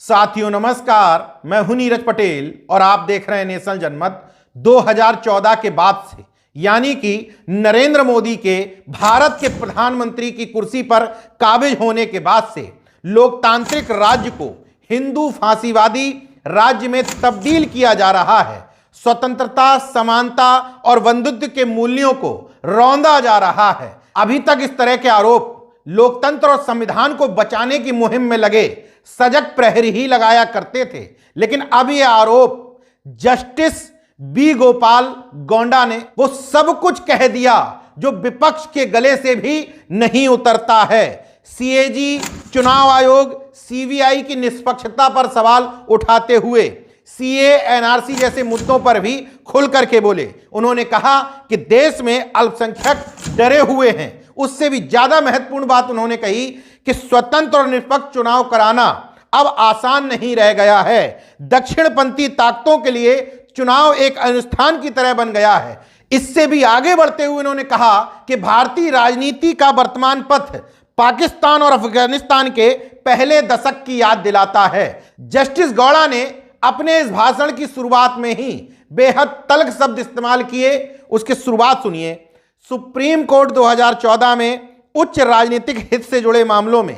साथियों नमस्कार, मैं हूं नीरज पटेल और आप देख रहे हैं नेशनल जनमत। 2014 के बाद से यानी कि नरेंद्र मोदी के भारत के प्रधानमंत्री की कुर्सी पर काबिज होने के बाद से लोकतांत्रिक राज्य को हिंदू फांसीवादी राज्य में तब्दील किया जा रहा है। स्वतंत्रता, समानता और बंधुत्व के मूल्यों को रौंदा जा रहा है। अभी तक इस तरह के आरोप लोकतंत्र और संविधान को बचाने की मुहिम में लगे सजग प्रहरी ही लगाया करते थे, लेकिन अब यह आरोप जस्टिस बी गोपाल गोंडा ने वो सब कुछ कह दिया जो विपक्ष के गले से भी नहीं उतरता है। सीएजी, चुनाव आयोग, सीबीआई की निष्पक्षता पर सवाल उठाते हुए सीए, एनआरसी जैसे मुद्दों पर भी खुल करके बोले। उन्होंने कहा कि देश में अल्पसंख्यक डरे हुए हैं। उससे भी ज्यादा महत्वपूर्ण बात उन्होंने कही कि स्वतंत्र और निष्पक्ष चुनाव कराना अब आसान नहीं रह गया है। दक्षिणपंथी ताकतों के लिए चुनाव एक अनुष्ठान की तरह बन गया है। इससे भी आगे बढ़ते हुए उन्होंने कहा कि भारतीय राजनीति का वर्तमान पथ पाकिस्तान और अफगानिस्तान के पहले दशक की याद दिलाता है। जस्टिस गौड़ा ने अपने इस भाषण की शुरुआत में ही बेहद तल्ख शब्द इस्तेमाल किए। उसकी शुरुआत सुनिए। सुप्रीम कोर्ट 2014 में उच्च राजनीतिक हित से जुड़े मामलों में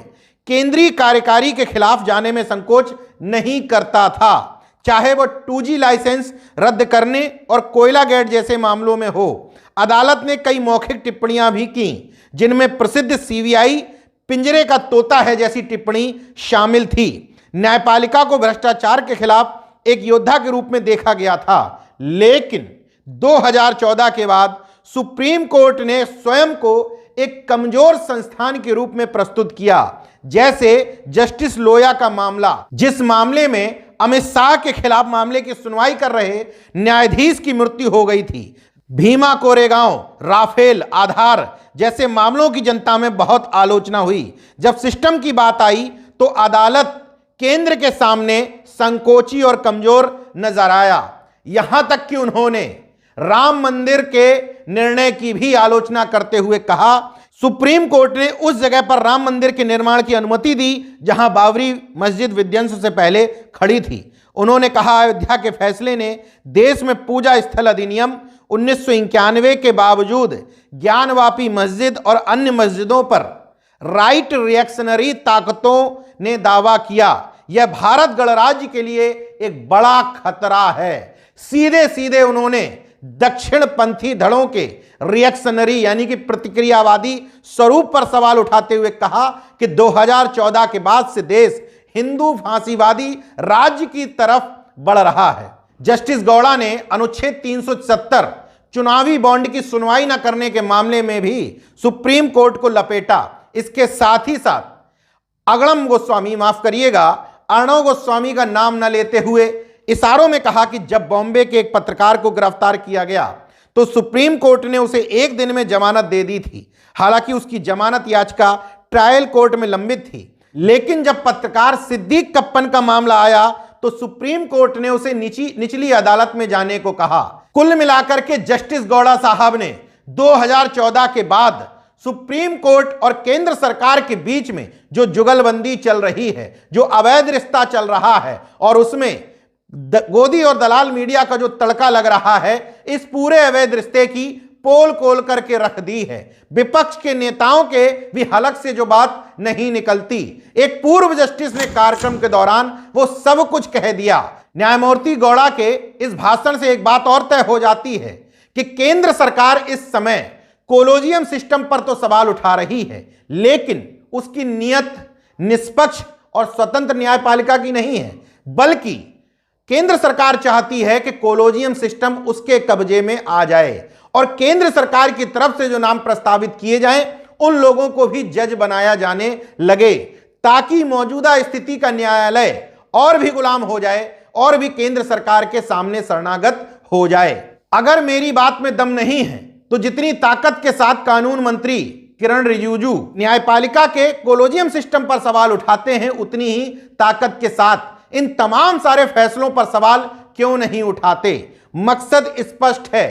केंद्रीय कार्यकारी के खिलाफ जाने में संकोच नहीं करता था, चाहे वह 2G लाइसेंस रद्द करने और कोयला गेट जैसे मामलों में हो। अदालत ने कई मौखिक टिप्पणियां भी की, जिनमें प्रसिद्ध सीबीआई पिंजरे का तोता है जैसी टिप्पणी शामिल थी। न्यायपालिका को भ्रष्टाचार के खिलाफ एक योद्धा के रूप में देखा गया था, लेकिन 2014 के बाद सुप्रीम कोर्ट ने स्वयं को एक कमजोर संस्थान के रूप में प्रस्तुत किया। जैसे जस्टिस लोया का मामला, जिस मामले में अमित शाह के खिलाफ मामले की सुनवाई कर रहे न्यायाधीश की मृत्यु हो गई थी। भीमा कोरेगांव, राफेल, आधार जैसे मामलों की जनता में बहुत आलोचना हुई। जब सिस्टम की बात आई तो अदालत केंद्र के सामने संकोची और कमजोर नजर आया। यहां तक कि उन्होंने राम मंदिर के निर्णय की भी आलोचना करते हुए कहा, सुप्रीम कोर्ट ने उस जगह पर राम मंदिर के निर्माण की अनुमति दी जहां बाबरी मस्जिद विध्वंस से पहले खड़ी थी। उन्होंने कहा, अयोध्या के फैसले ने देश में पूजा स्थल अधिनियम 1991 के बावजूद ज्ञानवापी मस्जिद और अन्य मस्जिदों पर राइट रिएक्शनरी ताकतों ने दावा किया। यह भारत गणराज्य के लिए एक बड़ा खतरा है। सीधे सीधे उन्होंने दक्षिणपंथी धड़ों के रिएक्शनरी यानी कि प्रतिक्रियावादी स्वरूप पर सवाल उठाते हुए कहा कि 2014 के बाद से देश हिंदू फांसीवादी राज्य की तरफ बढ़ रहा है। जस्टिस गौड़ा ने अनुच्छेद 370 चुनावी बॉन्ड की सुनवाई न करने के मामले में भी सुप्रीम कोर्ट को लपेटा। इसके साथ ही साथ अगड़म गोस्वामी, माफ करिएगा, अर्णव गोस्वामी का नाम न लेते हुए इशारों में कहा कि जब बॉम्बे के एक पत्रकार को गिरफ्तार किया गया तो सुप्रीम कोर्ट ने उसे एक दिन में जमानत दे दी थी। हालांकि उसकी जमानत याचिका ट्रायल कोर्ट में लंबित थी, लेकिन जब पत्रकार सिद्दीक कप्पन का मामला आया तो सुप्रीम कोर्ट ने उसे निचली अदालत में जाने को कहा। कुल मिलाकर के जस्टिस गौड़ा साहब ने 2014 के बाद सुप्रीम कोर्ट और केंद्र सरकार के बीच में जो जुगलबंदी चल रही है, जो अवैध रिश्ता चल रहा है और उसमें गोदी और दलाल मीडिया का जो तड़का लग रहा है, इस पूरे अवैध रिश्ते की पोल खोल करके रख दी है। विपक्ष के नेताओं के भी हलक से जो बात नहीं निकलती। एक पूर्व जस्टिस ने कार्यक्रम के दौरान वो सब कुछ कह दिया। न्यायमूर्ति गौड़ा के इस भाषण से एक बात और तय हो जाती है कि केंद्र सरकार इस समय कोलोजियम सिस्टम पर तो सवाल उठा रही है, लेकिन उसकी नीयत निष्पक्ष और स्वतंत्र न्यायपालिका की नहीं है, बल्कि केंद्र सरकार चाहती है कि कोलोजियम सिस्टम उसके कब्जे में आ जाए और केंद्र सरकार की तरफ से जो नाम प्रस्तावित किए जाएं, उन लोगों को भी जज बनाया जाने लगे, ताकि मौजूदा स्थिति का न्यायालय और भी गुलाम हो जाए और भी केंद्र सरकार के सामने शरणागत हो जाए। अगर मेरी बात में दम नहीं है तो जितनी ताकत के साथ कानून मंत्री किरण रिजिजू न्यायपालिका के कोलोजियम सिस्टम पर सवाल उठाते हैं, उतनी ही ताकत के साथ इन तमाम सारे फैसलों पर सवाल क्यों नहीं उठाते। मकसद स्पष्ट है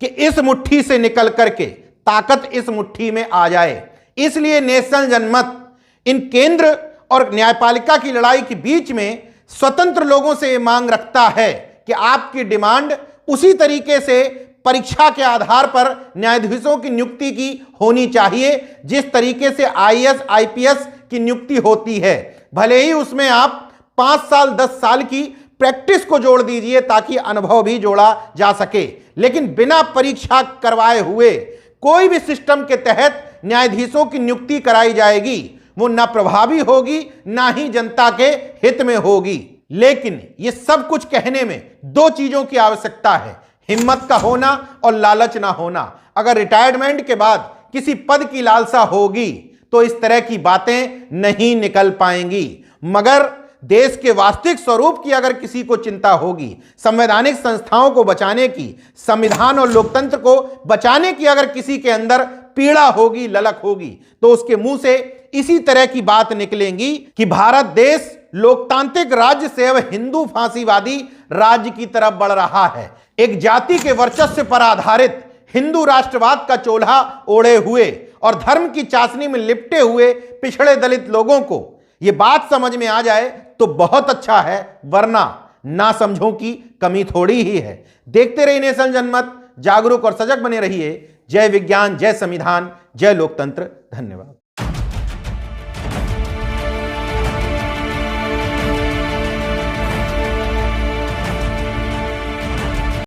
कि इस मुट्ठी से निकल करके ताकत इस मुट्ठी में आ जाए। इसलिए नेशनल जनमत इन केंद्र और न्यायपालिका की लड़ाई के बीच में स्वतंत्र लोगों से मांग रखता है कि आपकी डिमांड उसी तरीके से परीक्षा के आधार पर न्यायाधीशों की नियुक्ति की होनी चाहिए जिस तरीके से आईएएस आईपीएस की नियुक्ति होती है। भले ही उसमें आप 5 साल 10 साल की प्रैक्टिस को जोड़ दीजिए ताकि अनुभव भी जोड़ा जा सके, लेकिन बिना परीक्षा करवाए हुए कोई भी सिस्टम के तहत न्यायाधीशों की नियुक्ति कराई जाएगी वो ना प्रभावी होगी ना ही जनता के हित में होगी। लेकिन ये सब कुछ कहने में 2 चीजों की आवश्यकता है, हिम्मत का होना और लालच ना होना। अगर रिटायरमेंट के बाद किसी पद की लालसा होगी तो इस तरह की बातें नहीं निकल पाएंगी, मगर देश के वास्तविक स्वरूप की अगर किसी को चिंता होगी, संवैधानिक संस्थाओं को बचाने की, संविधान और लोकतंत्र को बचाने की अगर किसी के अंदर पीड़ा होगी, ललक होगी, तो उसके मुंह से इसी तरह की बात निकलेंगी कि भारत देश लोकतांत्रिक राज्य से अब हिंदू फांसीवादी राज्य की तरफ बढ़ रहा है। एक जाति के वर्चस्व पर आधारित हिंदू राष्ट्रवाद का चोला ओढ़े हुए और धर्म की चाशनी में लिपटे हुए पिछड़े दलित लोगों को यह बात समझ में आ जाए तो बहुत अच्छा है, वरना ना समझों की कमी थोड़ी ही है। देखते रहिए नेशन जनमत, जागरूक और सजग बने रहिए। जय विज्ञान, जय संविधान, जय लोकतंत्र। धन्यवाद।